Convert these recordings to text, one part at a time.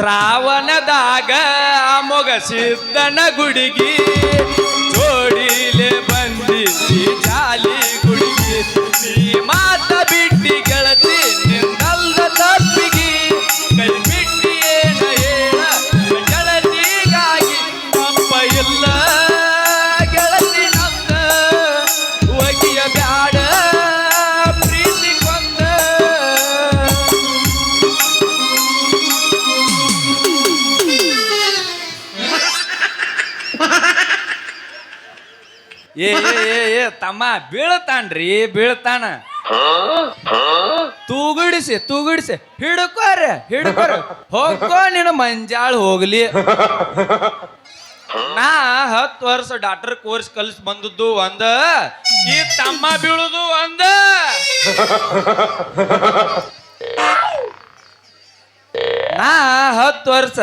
ಶ್ರಾವಣದಾಗ ಮೊಗ ಸಿದ್ದನ ಗುಡಿಗಿ ಜೋಡಿಲೆ ಬಂದಿದ್ದಿ ಜಾಲಿ ಗುಡಿಗಿ ನೀ ಮಾತ ಬಿಟ್ಟಿ ಗೆಳತಿ ನಿನ್ನಲ್ಲ ತಪ್ಪಿಗಿ ಕೈ ಬಿಟ್ಟಿ ಏನ ಹೇಳ ಗೆಳತಿಗಾಗಿ ತಪ್ಪ ಇಲ್ಲ ಗೆಳತಿ ನಂದ ಒಗಿಯ ಬ್ಯಾಡ ಪ್ರೀತಿ ಕೊಂದ ಏ ತಮ್ಮ ಬೀಳ್ತಾನ್ರಿ ಬೀಳ್ತಾನ ತೂಗುಡಿಸಿ ಹಿಡ್ಕೋರ ಹೋಗೋ ನೀನು ಮಂಜಾಳ ಹೋಗ್ಲಿ ನಾ 10 ವರ್ಷ ಡಾಕ್ಟರ್ ಕೋರ್ಸ್ ಕಲ್ಸ್ ಬಂದದ್ದು ಒಂದ ಈ ತಮ್ಮ ಬೀಳುದು ಒಂದ ನಾ 10 ವರ್ಷ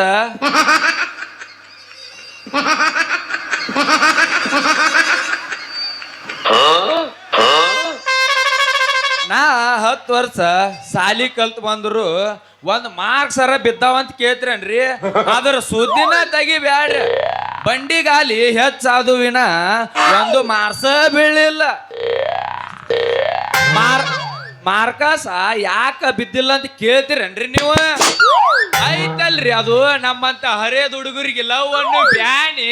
ನಾ 10 ವರ್ಷ ಸಾಲಿ ಕಲ್ತ್ ಬಂದ್ರು ಒಂದ್ ಮಾರ್ಕ್ಸರ ಬಿದ್ದಾವಂತ ಕೇಳ್ತೀರನ್ರಿ ಅದ್ರ ಸುದ್ದಿನ ತೆಗಿಬ್ಯಾಡ್ರಿ ಬಂಡಿಗಾಲಿ ಹೆಚ್ಚಾದುವಿನ ಒಂದು ಮಾರ್ಕ್ಸ ಬೀಳಿಲ್ಲ ಮಾರ್ಕಸ ಯಾಕ ಬಿದ್ದಿಲ್ಲ ಅಂತ ಕೇಳ್ತೀರನ್ರಿ ನೀವು ಐತಲ್ರಿ ಅದು ನಮ್ಮಂತ ಹರೇದ್ ಹುಡುಗರಿಗೆ ಲವ್ ಅನ್ನು ಬ್ಯಾನಿ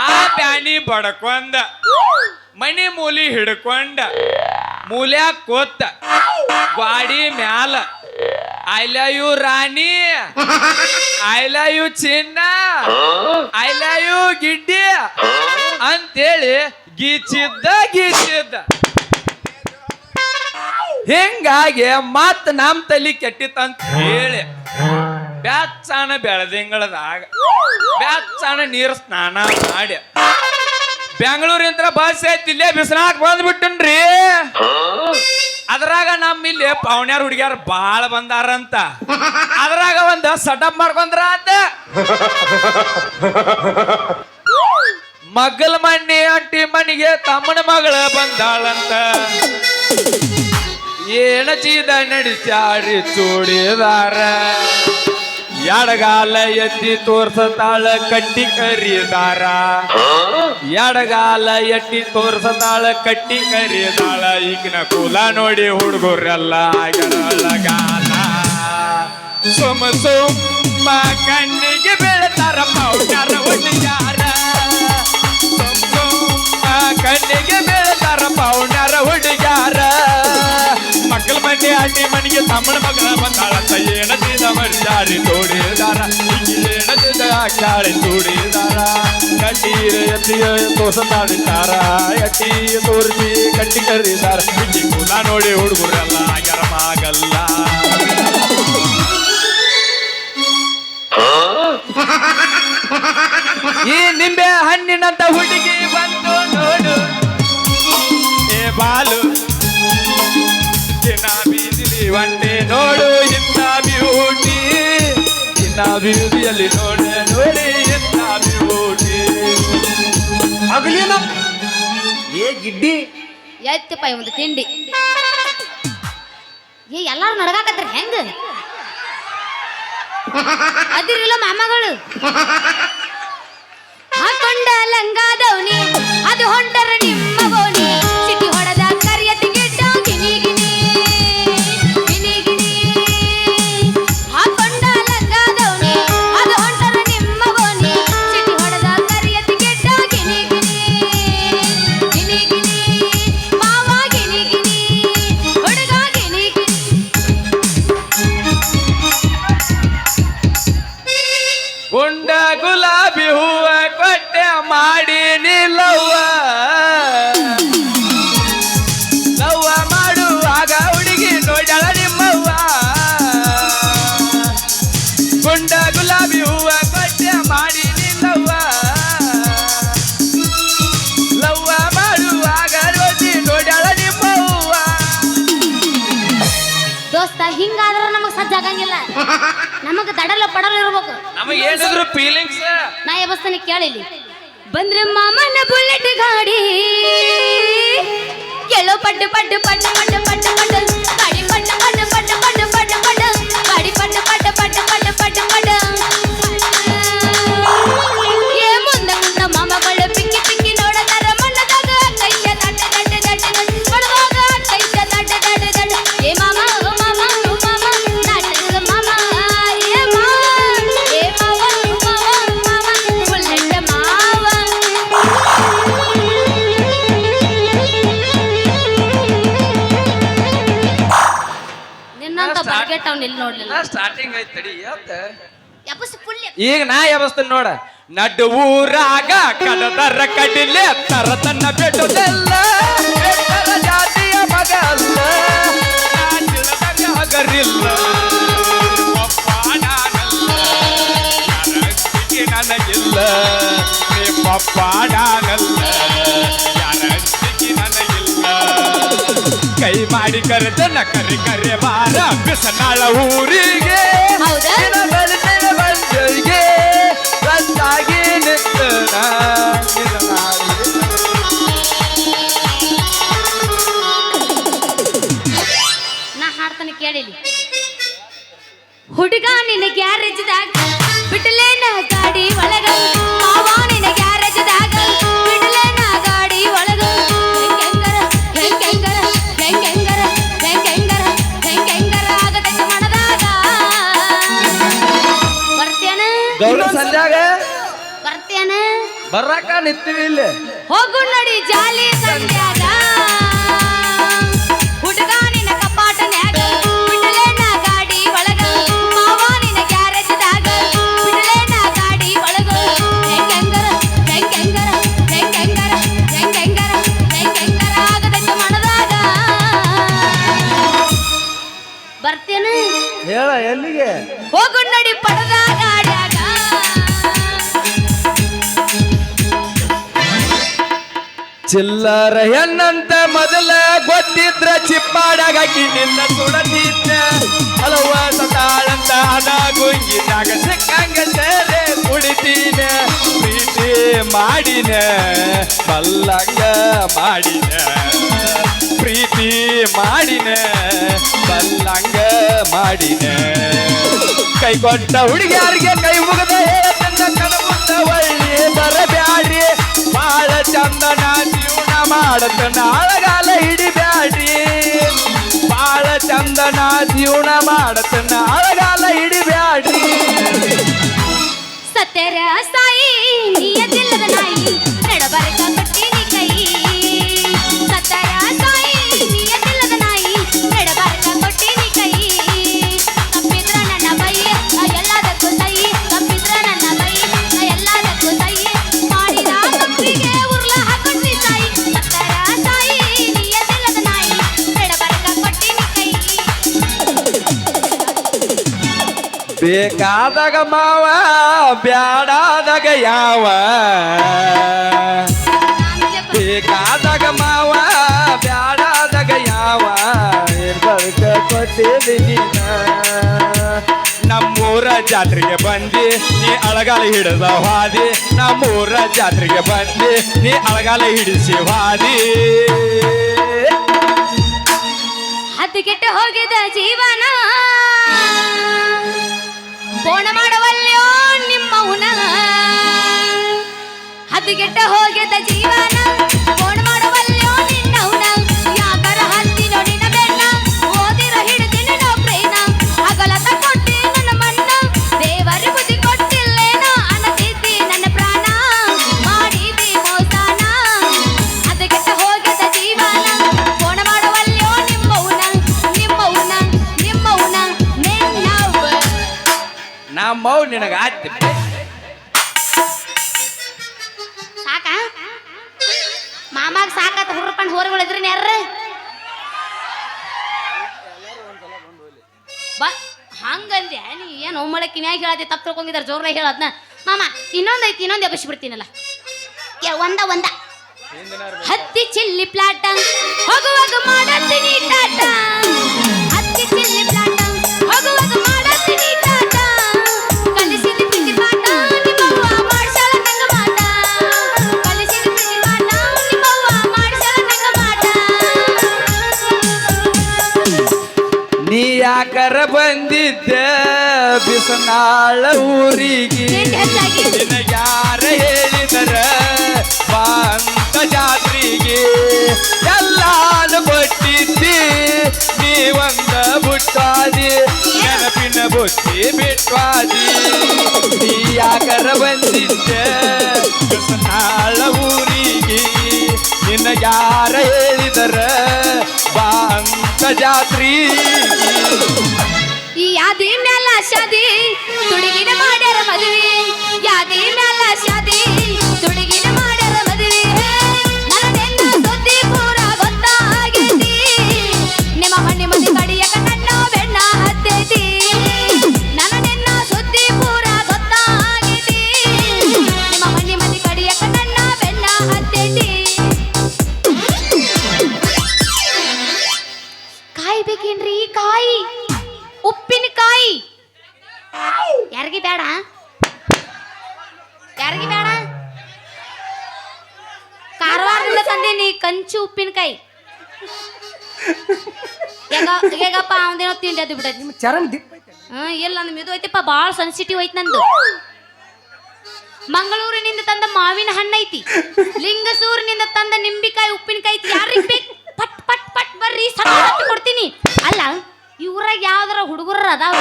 ಆ ಬ್ಯಾನಿ ಬಡ್ಕೊಂಡ ಮನಿ ಮೂಲಿ ಹಿಡ್ಕೊಂಡ ಮೂಲ್ಯಾಗ ಕೂತ ಗಾಡಿ ಮ್ಯಾಲ ಐ ಲವ್ ಯು ರಾಣಿ ಐ ಲವ್ ಯು ಚಿನ್ನ ಐ ಲವ್ ಯು ಗಿಡ್ಡಿ ಅಂತೇಳಿ ಗೀಚಿದ್ದ ಹಿಂಗಾಗಿ ಮತ್ ನಮ್ ತಲಿ ಕೆಟ್ಟಿತ್ತಂತ ಹೇಳಿ ಬ್ಯಾಚಾನ ಬೆಳದಿಂಗಳದಾಗ ಬ್ಯಾಚಾನ ನೀರು ಸ್ನಾನ ಮಾಡಿ ಬೆಂಗಳೂರಿಂತ್ರ ಬಸ್ ಐತಿ ಇಲ್ಲೇ ಬಿಸಿನಾಕ್ ಬಂದ್ಬಿಟ್ಟನ್ರಿ ಅದ್ರಾಗ ನಮ್ಮ ಇಲ್ಲಿ ಪವನ್ಯಾರ ಹುಡುಗ್ಯಾರ ಬಾಳ ಬಂದಾರಂತ ಅದ್ರಾಗ ಒಂದ ಸಟಪ್ ಮಾಡ್ಕೊಂಡ್ರ ಆತ ಮಗ್ಗಲ ಮಣ್ಣಿ ಅಂಟಿ ಮನಿಗೆ ತಮ್ಮನ ಮಗಳ ಬಂದಾಳಂತ ಏನ ಚೀದ ನಡೆಸಾಡಿ ಚೂಡಿದಾರ ಎಡಗಾಲ ಎತ್ತಿ ತೋರ್ಸತಾಳ ಕಟ್ಟಿ ಕರಿದಾರ ಎಡಗಾಲ ಎಟ್ಟಿ ತೋರ್ಸತಾಳ ಕಟ್ಟಿ ಕರಿದಾಳ ಈಗಿನ ಕುಲ ನೋಡಿ ಹುಡುಗರೆಲ್ಲ ಗಾಲ ಸುಮ್ಮ ಕಣ್ಣಿಗೆ ಬೀಳ್ತಾರ ಪೌಡ್ಯಾರ ಹುಡುಗ್ಯಾರ ಸುಮ್ಮ ಕಣ್ಣಿಗೆ ಬೀಳ್ತಾರ ಪೌಡ್ಯಾರ ಹುಡುಗ್ಯಾರ ಮಕ್ಕಳ ಮಂಡಿ ಅಡ್ಡಿ ಮನಿಗೆ ತಮ್ಮನ ಮಗಳ ಬಂದಾಳಂತ ಏನತಿದ ಮರ್ಯಾಡಿ ತೋಡಿದಾರ ಏನತಿದ ಕಾಳಿ ತೋಡಿದಾರ ಕಟ್ಟೀರ ಎತ್ತಿಯ ತೋರ್ಸತಾಡಿದಾರ ಎಟ್ಟಿ ತೋರಿಸಿ ಕಟ್ಟಿ ಕರಿದಾರ ಇಲ್ಲಿ ಕುಲ ನೋಡಿ ಹುಡುಗರೆಲ್ಲ ಗರಮಾಗಲ್ಲ ಈ ನಿಂಬೆ ಹಣ್ಣಿನಂತ ಹುಡುಗಿ ಬಂದು ನೋಡು ಏ ಬಾಲು ಬೀದಿಲಿ ಒಂಟೆ ನೋಡು ಇಂಥ ಬ್ಯೂಟಿಯಲ್ಲಿ ನೋಡಿ ಇಂಥ ಬ್ಯೂಟಿ ಆಗಲಿನ ಏ ಗಿಡ್ಡಿ ಎತ್ತಪ್ಪ ಒಂದು ತಿಂಡಿ ಏ ಎಲ್ಲಾರು ನಡಗಾಕತ್ರಿ ಹೆಂಗ ಅದಿರಿಲ್ಲ ಮಾಮಗಳು ಹಾಕೊಂಡ ಲಂಗಾದವನಿ ಅದು ಹೊಂಟರ ನಿಮ್ಮ ಬೋನಿ ಸಿಟಿ ಹೊಡೆದ ಕರಿಯತಿ ಗಿಡ್ಡ ಗಿನಿ ಗಿನಿ ಗಿನಿ ಗಿನಿ ಹಾಕೊಂಡ ಲಂಗಾದವನಿ ಅದು ಹೊಂಟರ ನಿಮ್ಮ ಬೋನಿ ಸಿಟಿ ಹೊಡೆದ ಕರಿಯತಿ ಗಿಡ್ಡ ಗಿನಿ ಗಿನಿ ಗಿನಿ ಗಿನಿ ಮಾವ ಗಿನಿ ಗಿನಿ ಹುಡುಗ ಗಿನಿ ಗಿನಿ ಗುಂಡ ಗುಲಾಬಿ ಹೂವ ಕೊಟ್ಟೆ ಮಾಡಿ ನಿಲ್ಲವ್ವ ಲವ್ವ ಮಾಡುವಾಗ ಹುಡುಗಿ ನೋಡಳ ನಿಮ್ಮವ್ವ ಗುಂಡ ಗುಲಾಬಿ ಹೂವ ಕೊಟ್ಟೆ ಮಾಡಿ ನಿಲ್ಲವ್ವ ಲವ್ವ ಮಾಡುವಾಗ ನೋಡಳ ನಿಮ್ಮವ್ವ ದೋಸ್ತ ಹಿಂಗಾದ್ರ ನಮಗ್ ಸಜ್ಜಾಗಂಗಿಲ್ಲ ನಮಗ್ ದಡಲ ಪಡಲ ಇರ್ಬೇಕು ನಮಗೆ ಏನಿದ್ರು ಫೀಲಿಂಗ್ಸ್ ನಾ ವ್ಯವಸ್ಥೆ ಕೇಳಿಲಿ ಬಂದ್ರೆ ಮಾಮನ ಬುಲೆಟ್ ಗಾಡಿ ಎಲ್ಲೋ ಪಡ್ಡು ಪಡ್ಡು ಪಡ್ಡು ಪಡ್ಡು ಪಡ್ಡು ಪಡ್ಡು ಗಾಡಿ ಪಡ್ಡು ಪಡ್ಡು ಪಡ್ಡು ಪಡ್ಡು ಪಡ್ಡು ಪಡ್ಡು ಗಾಡಿ ಪಡ್ಡು ಪಡ್ಡು ಪಡ್ಡು ಪಡ್ಡು ಪಡ್ಡು ಗೆಟ್ ಅವ್ನ ಇಲ್ಲಿ ನೋಡ್ಲಿಲ್ಲ ಸ್ಟಾರ್ಟಿಂಗ್ ಐತ್ ತಡಿ ಯಪ್ಪಸ್ ಫುಲ್ ಈಗ ನಾ ಯಾವಸ್ತೀನಿ ನೋಡ ನಡು ಊರಾಗ ಕಡದರ ಕಡಿಲೆ ತರತನ್ನ ಬಿಡುದಿಲ್ಲ ಬೆಟ್ಟರ ಜಾತಿಯ ಮಗ ಅಲ್ಲ ನಾಚಿಳದಾಗ ಹಗರಿಲ್ಲ ಒಬ್ಬ ನಾನಲ್ಲ ಯಾರಂತಿಗೆ ನನಗಿಲ್ಲ ನಿಮ್ಮಪ್ಪ ನಾನಲ್ಲ ಯಾರಂತಿಗೆ ನನಗಿಲ್ಲ ಕೈ ಮಾಡಿ ಕರೆದನ ಕರೆ ಕರೆ ಬಾರ ಬಿಸನಾಳ ಊರಿಗೆ ಹೌದಾ? ಬಂದಿಗೆ ರಸ್ತಾಗಿ ನಿಂತನ ನಾ ಹಾಡ್ತಾನೆ ಕೇಳಿಲಿ ಹುಡುಗ ನಿನ್ನ ಗ್ಯಾರೇಜ್ದಾಗ ಬಿಡಲೇನ ಗಾಡಿ ಒಳಗ ಮಾವ ನಿನ್ನ ಗ್ಯಾರೇಜ್ದಾಗ ಬಿಡಲೇನ ಗಾಡಿ ಒಳಗ ಹೆಂಗೆಂಗರ ಆಗತೈತಿ ಮನದಾಗ ಬರ್ತೇನ ಗೌಡ ಸಂಜಾಗ ಬರ್ತೇನ ಬರ್ರಾಕ ನಿಂತೀವಿ ಇಲ್ಲಿ ಹೋಗು ನಡಿ ಜಾಲಿ ಸಂಧ್ಯಾಗ ಹುಡುಗ ನಿನ್ನ ಕಪಾಟನ್ಯಾಗ ಬಿಡಲೇನ ಗಾಡಿ ಒಳಗ ಮಾವ ನಿನ್ನ ಗ್ಯಾರೇಜ್ದಾಗ ಬಿಡಲೇನ ಗಾಡಿ ಒಳಗ ಹೆಂಗೆಂಗರ ಆಗತೈತಿ ಮನದಾಗ ಬರ್ತೇನ ಹೇಳ ಎಲ್ಲಿಗೆ ಹೋಗು ನಡಿ ಪಡದ ಗಾಡ್ಯಾಗ ಚಿಲ್ಲರ ಹೆಣ್ಣಂತ ಮೊದಲ ಗೊತ್ತಿದ್ರ ಚಿಪ್ಪಾಡಾಗಿ ನಿನ್ನ ಸುಡತಿದ್ದ ಹಲವ ಸತಾಳಂತ ಹಣ ಗುಂಗಿದಾಗ ಸಿಕ್ಕಂಗ ಸೇರೆ ಕುಡಿತೀನ ಪ್ರೀತಿ ಮಾಡಿನ ಬಲ್ಲಂಗ ಮಾಡಿನ ಪ್ರೀತಿ ಮಾಡಿನ ಬಲ್ಲಂಗ ಮಾಡಿನ ಕೈ ಕೊಟ್ಟ ಹುಡುಗಿಯಾರಿಗೆ ಕೈ ಮುಗದ ನನ್ನ ಕಣಮುಂದ ಒಳ್ಳಿ ಬರಬ್ಯಾಡ್ರಿ ಬಾಳ ಚಂದನ ಜೀವನ ಮಾಡತ ನಾಳಗಾಲ ಹಿಡಿಬ್ಯಾಡ್ರಿ ಬಾಳ ಚಂದನ ಜೀವನ ಮಾಡತ ನಾಳಗಾಲ ಹಿಡಿಬ್ಯಾಡ್ರಿ ಸತ್ಯರ ಸಾಯಿ ನಿಯತಿಲ್ಲದ ನಾಯಿ ನಡಬರಕ ಕೊಟ್ಟಿನಿ ಕೈ ಸತ್ಯರ ಸಾಯಿ ನಿಯತಿಲ್ಲದ ನಾಯಿ ನಡಬರಕ ಕೊಟ್ಟಿನಿ ಕೈ ತಪ್ಪಿದ್ರ ನನ್ನ ಬೈ ಎಲ್ಲದಕ್ಕೂ ಸೈ ತಪ್ಪಿದ್ರ ನನ್ನ ಬೈ ಎಲ್ಲದಕ್ಕೂ ಸೈ ಮಾಡಿದ ತಪ್ಪಿಗೆ ಉರ್ಲ ಹಾಕೊಂಡ್ವಿ ಸಾಯಿ ಸತ್ಯರ ಸಾಯಿ ನಿಯತಿಲ್ಲದ ನಾಯಿ ನಡಬರಕ ಕೊಟ್ಟಿನಿ ಕೈ ಬೇಕಾದಾಗ ಮಾವ ಬ್ಯಾಡಾದಾಗ ಯಾವ ಬೇಕಾದಾಗ ಮಾವ ಬ್ಯಾಡಾದಾಗ ಯಾವ ಇರ್ಬರ್ಕ ಕೊಟ್ಟಿದ್ದೀನಿ ನಮ್ಮೂರ ಜಾತ್ರೆಗೆ ಬಂದಿ ನೀ ಅಳಗಾಲ ಹಿಡಿದ ಹಾದಿ ನಮ್ಮೂರ ಜಾತ್ರೆಗೆ ಬಂದಿ ನೀ ಅಳಗಾಲ ಹಿಡಿಸಿ ಹಾದಿ ಹದ್ದುಗೆಟ್ಟು ಹೋಗಿದ ಜೀವನ ಬೋಣ ಮಾಡವಲ್ಯೋ ನಿಮ್ಮವನ ಹದ್ದುಗೆಟ್ಟು ಹೋಗಿದ ಜೀವನ ಬೋಣ ಮಾಡವಲ್ಯೋ ನಿನ್ನವನ ಯಾಕರ ಹತ್ತಿ ನೋಡಿನ ಬೆನ್ನ ಓದಿರ ಹಿಡಿದಿನ ನೌಕ್ರೇನ ಅಗಲತ ಕೊಟ್ಟಿ ನನ್ನ ಮಣ್ಣ ದೇವರ ಬುದ್ಧಿ ಕೊಟ್ಟಿಲ್ಲೇನೋ ಅನ್ನತಿದ್ದಿ ನನ್ನ ಪ್ರಾಣ ಮಾಡಿದಿ ಮೋಸನ ಹದ್ದುಗೆಟ್ಟು ಹೋಗಿದ ಜೀವನ ಬೋಣ ಮಾಡವಲ್ಯೋ ನಿಮ್ಮವನ ನಿನ್ನವ ನಮ್ಮವ್ ನಿನಗ ಆಯ್ತು ಸಾಕ ಮಾಮಾಗ ಸಾಕತ್ ಹುರ್ಪಂಡ್ ಹೋರಿಗಳಿದ್ರಿ ನ್ಯಾರ ಬಾ ಹಂಗಂದೆ ನೀ ಏನು ಒಮ್ಮಳೆ ಕಿನ್ಯಾಗ ಹೇಳತ್ತೆ ತಪ್ಪು ತಿಳ್ಕೊಂಡಿದ್ದಾರೆ ಜೋರ್ಲಾಗ ಹೇಳದ್ನ ಮಾಮ ಇನ್ನೊಂದೈತಿ ಇನ್ನೊಂದು ಎಬ್ಬಿಸ್ಬಿಡ್ತೀನಲ್ಲ ಒಂದ ಹತ್ತಿ ಚಿಲ್ಲಿ ಪ್ಲಾಟ ಹೋಗುವಾಗ ಮಾಡತ್ತೀನಿ ಟಾಟ ಹತ್ತಿ ಚಿಲ್ಲಿ ಪ್ಲಾಟ ಹೋಗುವಾಗ ಮಾಡತ್ತೀನಿ ಟಾಟ ಕಲಿಸಿದ ಪ್ರೀತಿ ಪಾಠ ನಿಮ್ಮವ್ವ ಮಾಡ್ಸಾಳ ನಂಗ ಮಾಟ ಕಲಿಸಿದ ಪ್ರೀತಿ ಪಾಠ ನಿಮ್ಮವ್ವ ಮಾಡ್ಸಾಳ ನಂಗ ಮಾಟ ನೀ ಯಾಕರ ಬಂದಿದ್ದ ಬಿಸನಾಳ ಊರಿಗೆ ರೇಟ್ ಹೆಚ್ಚಾಗಿ ನಿನಗ್ಯಾರ ಹೇಳಿದರ ಬಾ ಅಂತ ಜಾತ್ರೆಗೆ ಎಲ್ಲಾನು ಕೊಟ್ಟಿದ್ದಿ ನೀವಂದ ಬುಟ್ಟಾದಿ ನೆನಪಿನ ಬುತ್ತಿ ಬಿಟ್ವಾದಿ ನೀ ಯಾಕರ ಬಂದಿದ್ದ ಬಿಸನಾಳ ಊರಿಗೆ ನಿನಗ್ಯಾರ ಹೇಳಿದರ ಬಾ ಅಂತ ಜಾತ್ರೆಗೆ ಶಾದಿ ತುಡುಗಿನ ಮಾಡ್ಯಾರ ಮದುವೆ ಯಾದಿ ಮ್ಯಾಲ ಶಾದಿ ತುಡುಗಿನ ಮಾಡ್ಯಾರ ಮದುವೆ ನನಗೆನ್ನ ಸುದ್ದಿ ಪೂರ ಗೊತ್ತಾಗೈತಿ ನಿಮ್ಮ ಮಣ್ಣಿ ಮಂದಿ ಕಡಿಯಕ ನನ್ನ ಬೆಣ್ಣ ಹತ್ತೈತಿ ನನಗೆನ್ನ ಸುದ್ದಿ ಪೂರ ಗೊತ್ತಾಗೈತಿ ನಿಮ್ಮ ಮಣ್ಣಿ ಮಂದಿ ಕಡಿಯಕ ನನ್ನ ಬೆಣ್ಣ ಹತ್ತೈತಿ ಕಾಯಿ ಬೇಕೇನ್ರಿ ಕಾಯಿ ಉಪ್ಪಿನಕಾಯಿ ಯಾರಿಗೆ ಬೇಡ ಯಾರಿಗೆ ಬೇಡ ಕಾರವಾರದಿಂದ ತಂದೇನಿ ಕಂಚು ಉಪ್ಪಿನಕಾಯಿ ಹೇಗಪ್ಪ ಅವನೇನೋ ತಿಂಡಿ ಅದು ಬಿಡೈತಿ ಚರಮ್ ದಿಪ್ಪ ಐತೆ. ಇಲ್ಲ ನಮ್ ಇದು ಐತಿಪ್ಪ ಭಾಳ ಸೆನ್ಸಿಟಿವ್ ಐತಿ ನಂದು ಮಂಗಳೂರಿನಿಂದ ತಂದ ಮಾವಿನ ಹಣ್ಣು ಐತಿ ಲಿಂಗಸೂರಿನಿಂದ ತಂದ ನಿಂಬಿಕಾಯಿ ಉಪ್ಪಿನಕಾಯಿ ಐತಿ ಯಾರಿಗೆ ಬೇಕು ಪಟ್ ಪಟ್ ಪಟ್ ಬರ್ರಿ ಸಣ್ಣ ಕೊಡ್ತೀನಿ ಅಲ್ಲ ಇವ್ರಾಗ ಯಾವ್ದಾರ ಹುಡುಗರ ಅದಾವ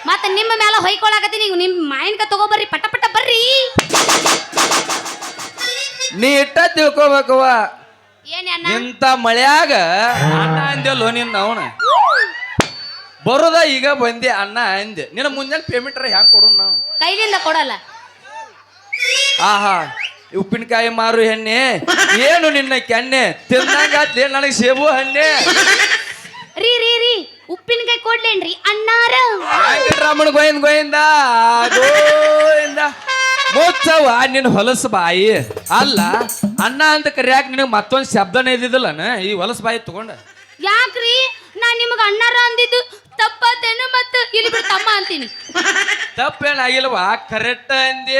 ಮತ್ತೆ ನಿಮ್ಮ ಮೇಲೆ ಹೊಯ್ಕೊಳಕತ್ತೀನಿ ನಿಮ್ಮ ಮಾಯಿನ್ಕ ತಗೋಬರ್ರಿ ಪಟ ಪಟ ಬರ್ರಿ ನೀ ಇಟ್ಟ ತಿಳ್ಕೊಬೇಕವ ಏನ್ ಅಣ್ಣ ಇಂಥ ಮಳ್ಯಾಗ ಅಣ್ಣ ಅಂದ್ಯಲ್ಲೋ ನಿನ್ನ ಅವನ ಬರೋದ ಈಗ ಬಂದೆ ಅಣ್ಣ ಅಂದೆ ನಿನ್ನ ಮುಂಜಾನೆ ಪೇಮೆಂಟ್ ಹೆಂಗ್ ಕೊಡು ನಾವು ಕೈಲಿಂದ ಕೊಡಲ್ಲ ಆಹಾ ಉಪ್ಪಿನಕಾಯಿ ಮಾರು ಹೆಣ್ಣೆ ಏನು ನಿನ್ನ ಕೆನ್ನೆ ತಿಂದಂಗಾತ್ಲೆ ನನಗೆ ಸೇಬು ಹಣ್ಣೆ ರೀ ರೀ ರೀ ಉಪ್ಪಿನಕಾಯಿ ಕೊಡ್ಲೇನ್ರಿ ಅಣ್ಣಾರ ವೆಂಕಟರಮಣ ಗೋವಿಂದ ಮುಚ್ಚವ ನಿನ್ನ ಹೊಲಸು ಬಾಯಿ ಅಲ್ಲ ಅಣ್ಣ ಅಂತ ಕರಿಯಾಕ ನಿನಗೆ ಮತ್ತೊಂದು ಶಬ್ದನೇ ಇದ್ದಿದ್ದಲ್ಲನ ಈ ಹೊಲಸು ಬಾಯಿ ತಗೊಂಡ ಯಾಕ್ರಿ ನಾನ್ ನಿಮಗ ಅಣ್ಣಾರ ಅಂದಿದ್ದು ತಪ್ಪತ್ತೇನು ಮತ್ತ ಇಲ್ಲಿ ಬಿಡು ತಮ್ಮ ಅಂತೀನಿ ತಪ್ಪೇನಾಗಿಲ್ವಾ ಕರೆಕ್ಟ್ ಅಂದಿ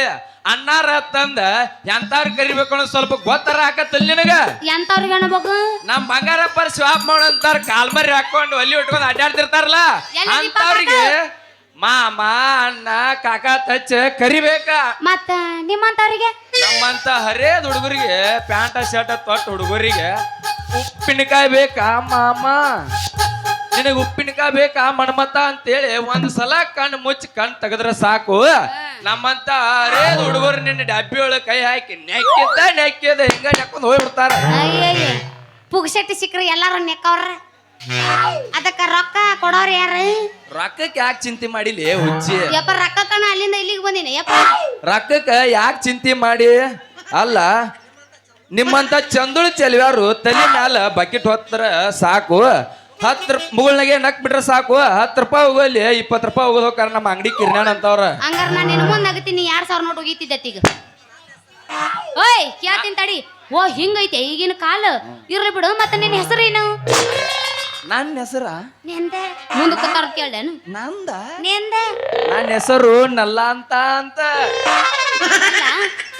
ಅಣ್ಣಾರ ತಂದ ಎಂತಾರು ಕರಿಬೇಕು ಅನ್ನೋ ಸ್ವಲ್ಪ ಗೊತ್ತಾರ ಹಾಕತ್ತಲ್ಲ ನಿನಗ ಎಂತವ್ರಿಗೆ ಅನ್ಬೇಕು ನಮ್ ಬಂಗಾರಪ್ಪ ಸ್ವಾಪ್ ಮಾಡಂತಾರ ಕಾಲ್ಮರಿ ಹಾಕೊಂಡು ಅಲ್ಲಿ ಉಟ್ಕೊಂಡು ಅಡ್ಡಾಡ್ತಿರ್ತಾರಲ್ಲ ಎಲ್ಲಿ ಅಂತವ್ರಿಗೆ ಮಾಮ ಅಣ್ಣ ಕಾಕ ತಚ್ಚ ಕರಿಬೇಕ ಮತ್ತ ನಿಮ್ಮಂತವ್ರಿಗೆ ನಮ್ಮಂತ ಹರೇದ್ ಹುಡುಗರಿಗೆ ಪ್ಯಾಂಟ ಶರ್ಟ್ ತೊಟ್ಟ ಹುಡುಗರಿಗೆ ಉಪ್ಪಿನಕಾಯಿ ಬೇಕಾ ಮಾಮ ನಿನಗೆ ಉಪ್ಪಿನಕಾಯಿ ಬೇಕಾ ಮಣ್ಮತ್ತ ಅಂತೇಳಿ ಒಂದ್ ಸಲ ಕಣ್ಣು ಮುಚ್ಚಿ ಕಣ್ ತೆಗದ್ರ ಸಾಕು ನಮ್ಮಂತ ಹರೇದ್ ಹುಡುಗರು ನಿನ್ನ ಡಬ್ಬಿ ಒಳಗೆ ಕೈ ಹಾಕಿ ನೆಕ್ಕಿದ್ದ ಹಿಂಗ ನೆಕ್ಕೊಂಡ್ ಹೋಗ್ಬಿಡ್ತಾರ ಅಯ್ಯಯ್ಯ ಪುಗ್ಸೆಟ್ಟಿ ಸಿಕ್ಕ್ರಿ ಎಲ್ಲಾರು ನೆಕ್ಕವ್ರ ಅದಕ್ಕ ರೊಕ್ಕ ಕೊಡೋರು ಯಾರು ರೊಕ್ಕಕ್ಕೆ ಯಾಕೆ ಚಿಂತೆ ಮಾಡಿಲಿ ಹುಚ್ಚಿ ಯಪ್ಪ ರೊಕ್ಕ ಕಣ ಅಲ್ಲಿಂದ ಇಲ್ಲಿಗೆ ಬಂದಿನಿ ಯಪ್ಪ ರೊಕ್ಕಕ್ಕೆ ಯಾಕೆ ಚಿಂತೆ ಮಾಡಿ ಅಲ್ಲ ನಿಮ್ಮಂತ ಚಂದುಳು ಚೆಲುವ್ಯಾರು ತಲೆ ಮ್ಯಾಲ ಬಕೆಟ್ ಹೊತ್ತರ ಸಾಕು 10 ಮುಗುಳ್ನಾಗೆ ನಕ್ ಬಿಟ್ರೆ ಸಾಕು 10 ರೂಪಾಯಿ ಹೋಗಲಿ 20 ರೂಪಾಯಿ ಹೋಗೋದು ಹೋಗ್ತಾರ ನಮ್ಮ ಅಂಗಡಿ ಕಿರ್ನಾಣ ಅಂತವ್ರ ಹಂಗಾರ ನಾನು ನಿನ್ನ ಮುಂದೆ ನಗತೀನಿ 2000 ನೋಟ್ ಹೋಗಿತ್ತಿದ್ದೆ ಈಗ ಓಯ್ ಕೇಳ್ತೀನಿ ತಡಿ ಓ ಹಿಂಗೈತೆ ಈಗಿನ ಕಾಲ ಇರ್ಲಿ ಬಿಡು ಮತ್ತೆ ನಿನ್ನ ಹೆಸರೇನು ನನ್ನ ಹೆಸರ ನೆಂದೆ ಮುಂದಕ್ಕೆ ತರ್ದ ಕೇಳ್ದೇನು ನಂದ ನೆಂದೆ ನನ್ನ ಹೆಸರು ನಲ್ಲ ಅಂತ ಅಲ್ಲ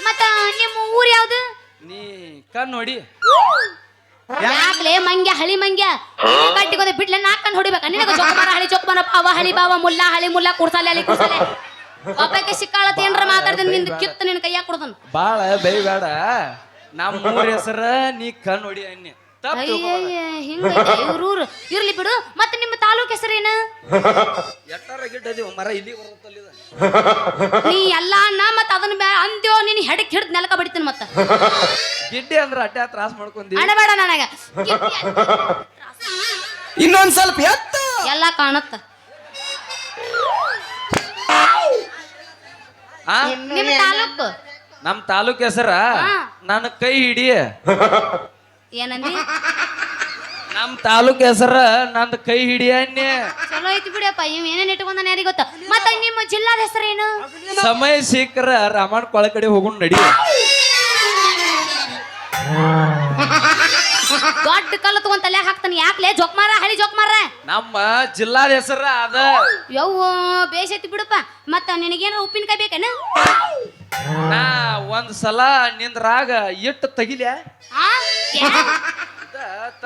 ಮತ್ತ ನಿಮ್ಮ ಊರ್ ಯಾವ್ದು ನೀ ಕಣ್ ನೋಡಿ ಯಾಕ್ಲೆ ಮಂಗ್ಯ ಹಳಿ ಮಂಗ್ಯ ಕಟ್ಟಿಗೋದೆ ಬಿಡ್ಲೆ ನಾಕಂಡ್ ಹೊಡಿಬೇಕ ನಿನಗ ಜೋಕಮಾರ ಹಳಿ ಜೋಕಮಾರ ಅವ ಹಳಿ ಬಾವ ಮುಲ್ಲಾ ಹಳಿ ಮುಲ್ಲಾ ಕುಡ್ಸಾಲೆ ಹಳಿ ಕುಡ್ಸಾಲೆ ಒಬ್ಬಕ್ಕೆ ಸಿಕ್ಕಾಳತ್ ಏನ್ರ ಮಾತಾಡ್ದೆ ನಿಂದ ಕಿತ್ತು ನಿನ್ ಕೈಯಾಗ ಕೊಡ್ದನ್ ಬಾಳ ಬೈಬೇಡ ನಮ್ಮ ಊರ ಹೆಸರ ನೀ ಕಣ್ ನೋಡಿ ಅನ್ನಿ ಹಿಂಗೈತೆ ಇವ್ರೂರು ಇರ್ಲಿ ಬಿಡು ಮತ್ತೆ ನಿಮ್ಮ ತಾಲೂಕ್ ಹೆಸರೇನು ಎಟ್ಟಾರ ಗಿಡ್ಡದಿವ ಮರ ಇಲ್ಲಿ ಬರುತ್ತಲ್ಲ ನೀ ಎಲ್ಲ ಅಣ್ಣ ಮತ್ತ ಅದನ್ನ ಅಂದ್ಯೋ ನೀನ್ ಹೆಡಕ್ ಹಿಡ್ದು ನೆಲಕ ಬಡಿತೀನಿ ಮತ್ತ ಗಿಡ್ಡಿ ಅಂದ್ರ ಅಡ್ಡ ತ್ರಾಸ ಮಾಡ್ಕೊಂಡಿ ಅಣಬೇಡ ನನಗ ಇನ್ನೊಂದ್ ಸ್ವಲ್ಪ ಎತ್ತ ಎಲ್ಲ ಕಾಣುತ್ತ ನಿಮ್ಮ ತಾಲೂಕು ನಮ್ ತಾಲೂಕ್ ಹೆಸರ ನನ್ನ ಕೈ ಹಿಡಿ ಏನಂದಿ ನಮ್ ತಾಲೂಕ್ ಹೆಸರ ನಂದ್ ಕೈ ಹಿಡಿ ಅನ್ನಿ ಚಲೋ ಐತಿ ಬಿಡಪ್ಪ ಇವ್ ಏನೇನ್ ಇಟ್ಕೊಂಡ ಯಾರಿಗ ಗೊತ್ತ ಮತ್ತೆ ನಿಮ್ಮ ಜಿಲ್ಲಾದ ಹೆಸರೇನು ಸಮಯ ಸಿಕ್ಕ್ರ ರಾಮಣ್ಣ ಕೊಳ ಕಡೆ ಹೋಗುಣ್ ನಡಿ ದೊಡ್ಡ ಕಲ್ಲು ತಗೊಂಡ್ ತಲೆ ಹಾಕ್ತಾನೆ ಯಾಕ್ಲೆ ಜೋಕ್ಮಾರ ಹಳಿ ಜೋಕ್ಮಾರ ನಮ್ಮ ಜಿಲ್ಲಾದ ಹೆಸರ ಅದ ಯವ್ವ ಬೇಸೈತಿ ಬಿಡಪ್ಪ ಮತ್ತ ನಿನಗೇನ ಉಪ್ಪಿನಕಾಯಿ ಬೇಕೇನ ನಾ ಒಂದ್ ಸಲ ನಿಂದ್ರಾಗ ಇಟ್ಟು ತಗಿಲ್ಯಾ ಆ?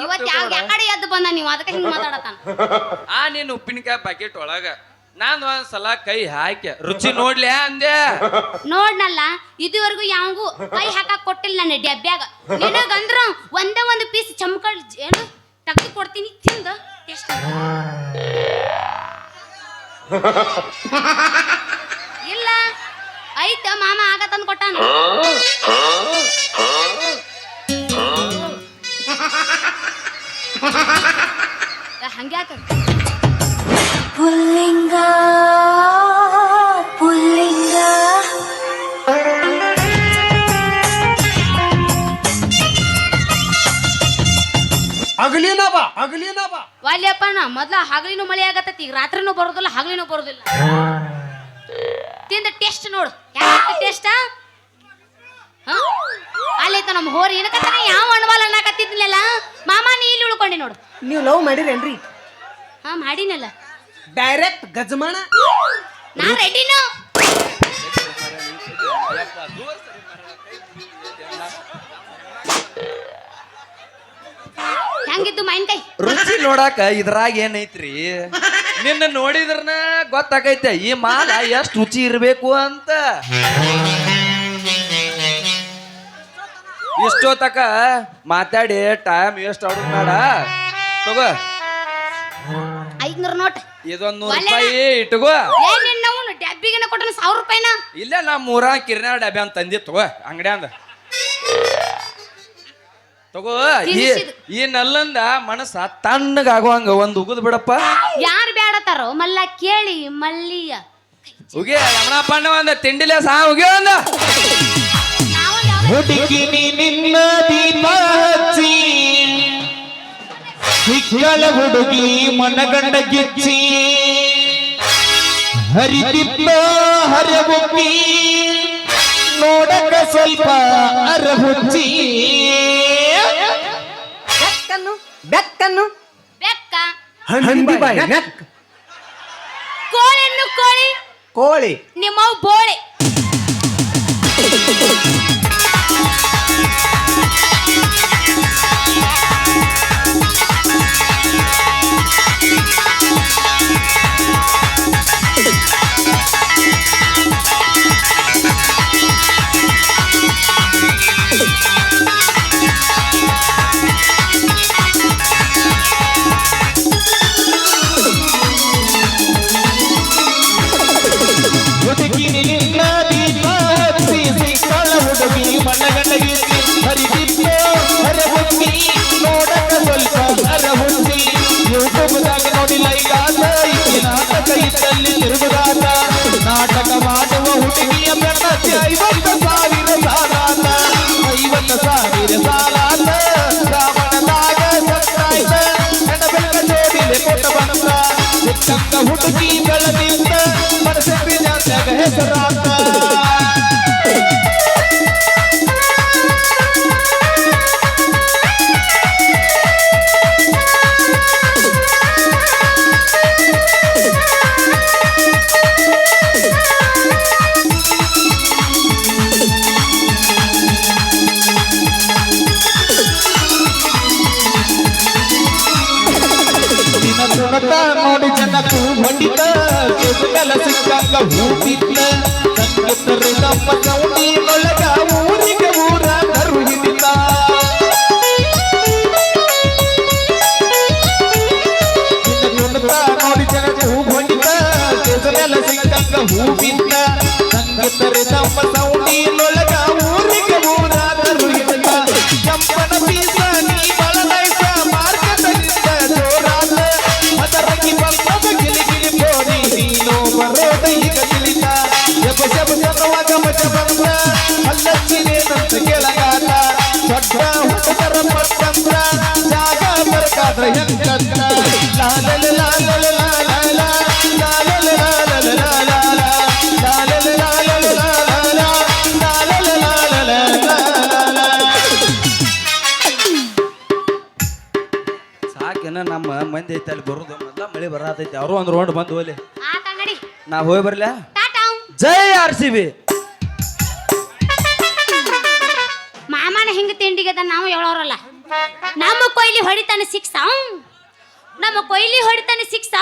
ಇವತ್ ಯಾವ ಯಾಕಡೆ ಎದ್ದು ಬಂದ ನೀವು ಅದಕ್ಕೆ ಹಿಂಗ್ ಮಾತಾಡತಾನ ಆ ನೀನ್ ಉಪ್ಪಿನಕಾಯಿ ಪ್ಯಾಕೆಟ್ ಒಳಗ ನಾನ್ ಒಂದ್ ಸಲ ಕೈ ಹಾಕಿ ರುಚಿ ನೋಡ್ಲ್ಯಾ ಅಂದೆ ನೋಡ್ನಲ್ಲ ಇದುವರೆಗೂ ಯಾವಂಗೂ ಕೈ ಹಾಕಕ್ ಕೊಟ್ಟಿಲ್ಲ ನನ್ನ ಡಬ್ಬ್ಯಾಗ ನಿನಗಂದ್ರ ಒಂದೇ ಒಂದು ಪೀಸ್ ಚಮಕಳ್ ಏನು ತೆಗೆದು ಕೊಡ್ತೀನಿ ತಿಂದ ಎಷ್ಟು ಇಲ್ಲ ಐತ ಮಾಮ ಆಗ ತಂದು ಕೊಟ್ಟಾನ ಹಂಗ್ಯಾಕ ಪುಲ್ಲಿಂಗ ಪುಲ್ಲಿಂಗ ಅಗಲಿನ ಬಾ ವಾಲ್ಯಪ್ಪ ನಾ ಮೊದ್ಲ ಹಗಲಿನೂ ಮಳೆ ಆಗತ್ತೈತಿ ಈಗ ರಾತ್ರಿನೂ ಬರೋದಿಲ್ಲ ಹಗಲಿನೂ ಬರೋದಿಲ್ಲ ತಿಂದ ಟೆಸ್ಟ್ ನೋಡು ಟೆಸ್ಟ್ ಅಲ್ಲೈತ ನಮ್ಮ ಹೋರಿ ಏನಕತ್ತಾನ ಯಾವ ಅಣವಾಲ ಅನ್ನಕತ್ತಿದ್ನಲ್ಲ ಮಾಮ ನೀ ಇಲ್ಲಿ ಉಳ್ಕೊಂಡಿ ನೋಡು ನೀವು ಲವ್ ಮಾಡಿರೇನ್ರಿ ಹಾ ಮಾಡಿನಲ್ಲ ಡೈರೆಕ್ಟ್ ಗಜಮಾನ ನಾ ರೆಡಿನೂ ಹೆಂಗಿದ್ದು ಮಾವಿನಕಾಯಿ ರುಚಿ ನೋಡಾಕ ಇದ್ರಾಗ ಏನೈತ್ರಿ ನಿನ್ನ ನೋಡಿದ್ರನ ಗೊತ್ತಾಗೈತೆ ಈ ಮಾಲ ಎಷ್ಟು ರುಚಿ ಇರ್ಬೇಕು ಅಂತ ಇಷ್ಟೊತ್ತಕ ಮಾತಾಡಿ ಟೈಮ್ ವೇಸ್ಟ್ ಆಡೋದು ಬೇಡ ತಗೋ 500 ನೋಟ್ ಇದೊಂದು 100 ರೂಪಾಯಿ ಇಟ್ಕೋ ಏನ್ ನಾವು ಡಬ್ಬಿಗೆನ ಕೊಟ್ಟನ 1000 ರೂಪಾಯಿನ ಇಲ್ಲ ನಾ ಮೂರ ಕಿರಣಾ ಡಬ್ಬಿ ಅಂತ ತಂದಿ ತಗೋ ಅಂಗಡ್ಯಾಂದ ತಗೋ ಈ ನಲ್ಲಂದ ಮನಸ್ಸ ತಣ್ಣಗಾಗುವಂಗ ಒಂದು ಉಗುದ್ ಬಿಡಪ್ಪ ಯಾರು ಬೇಡತಾರೋ ಮಲ್ಲ ಕೇಳಿ ಮಲ್ಲಿಯ ಉಗಿ ರಮಣಪ್ಪಣ್ಣ ಒಂದ ತಿಂಡಿಲೆ ಸಹ ಉಗಿ ಒಂದ ಹುಡುಕಿನಿ ನಿನ್ನ ದೀಪ ಹಚ್ಚಿ ಸಿಕ್ಕಳ ಹುಡುಗಿ ಮನಗಂಡ ಗಿಚ್ಚಿ ಹರಿದಿಪ್ಪ ಹರಬುಕ್ಕಿ ನೋಡಕ ಸ್ವಲ್ಪ ಅರಹುಚ್ಚಿ ಬೆಕ್ಕನ್ನು ಬೆಕ್ಕ ಹಂದಿಬಾಯಿ ನೆಕ್ ಕೋಳೆನ್ನು ಕೋಳಿ ಕೋಳಿ ನಿಮ್ಮವ್ ಬೋಳೆ ಹುಡುಕಿನಿ ನಿನ್ನ ದೀಪ ಹಚ್ಚಿ ಸಿಕ್ಕಳ ಹುಡುಗಿ ಮನಗಂಡ ಗಿಚ್ಚಿ ಹರಿದಿಪ್ಪ ಹರಬುಕ್ಕಿ ನೋಡಕ ಸ್ವಲ್ಪ ಅರಹುಚ್ಚಿ ಯೂಟ್ಯೂಬ್ದಾಗ ನೋಡಿಲ್ಲ ಈಗ ಈ ನಾಟಕ ಇದ್ದಲ್ಲಿ ತಿರುಗುದಾಟ ನಾಟಕ ಮಾಡುವ ಹುಡುಗಿಯ ಬೆನ್ನತ್ತಿ 50,000 ಸಾಲಾತ 50,000 ಸಾಲಾತ ರಾವಣದಾಗ ಸತ್ತಾಯ್ತ ಹೆಣಬೆಳಕ ಜೋಡಿಲೆ ಕೊಟ್ಟ ಬಂತ ಸಿಕ್ಕಂಗ ಹುಡುಗಿ ಬೆಳದಿಂತ ಮನಸ್ಸಿನ ಜಾತ್ಯಾಗ ಹೆಸರಾತ ನೋಡಿ ಜನಕ್ಕೂ ಹೊಡಿತ ಕೆಲ ಸಿಕ್ಕಾಗ ಹೂತಿತ್ತ ಸಂಗೀತರೆ ನಮ್ಮ ಸೌಂಡಿನೊಳಗ ಊರಿಗೆ ಊರ ಕರು ಹಿಡಿತ ನೋಡಿ ಜನಕ್ಕೆ ಹೂ ಹೊಡಿತ ಕೆಲ ಸಿಕ್ಕಾಗ ಹೂತಿತ್ತ ಸಂಗೀತರೆ ನಮ್ಮ ಸೌಂಡಿನೊಳಗ ಊರಿಗೆ ಊರ ಕರು ಹಿಡಿತ ಕೆಂಪನ ಬೀಸ ನೀ ಬಳದೈಸ ಮಾರ್ಗದಲ್ಲಿದ್ದ ಜೋರಾದ ಅದರಂಗಿ ಬಂದದ ಗಿಲಿ ಗಿಲಿ ಬೋರಿ ನೀನು ಬರೋದ ಈಗ ತಿಳಿತ ಜಪ ಜಪ ಜಪವಾಗ ಮಜ ಬಂದ ಅಲ್ಲಚ್ಚಿನೇನಂತ ಕೆಳಗಾತ ದೊಡ್ಡ ಹುಡುಗರ ಮತ್ತಂದ್ರ ಜಾಗ ಬರ್ಕಾದ್ರ ಹೆಂಗಂತ ಲಾಲಲ ಲಾಲಲ ಲಾಲಲ ಲಾಲಲ ಲಾಲಲ ಲಾಲಲ ಲಾಲಲ ಲಾಲಲ ಲಾಲಲ ಲಾಲಲ ಲಾಲಲ ಲಾಲಲ ಸಾಕೇನ ನಮ್ಮ ಮಂದಿ ಐತೆ ಅಲ್ಲಿ ಬರೋದು ಮೊದ್ಲ ಮಳೆ ಬರತೈತಿ ಅವರು ಒಂದು ರೌಂಡ್ ಬಂದು ಹೋಲಿ ಆತ ನಡಿ ನಾ ಹೋಗಿ ಬರ್ಲ ಟಾಟಾ ಜೈ RCB ಮಾಮನ ಹಿಂಗ ತಿಂಡಿಗೆದ ನಾವು ಹೇಳೋರಲ್ಲ ನಮ್ಮ ಕೊಯ್ಲಿ ಹೊಡಿತಾನೆ 6 ನಮ್ಮ ಕೊಯ್ಲಿ ಹೊಡಿತಾನೆ 6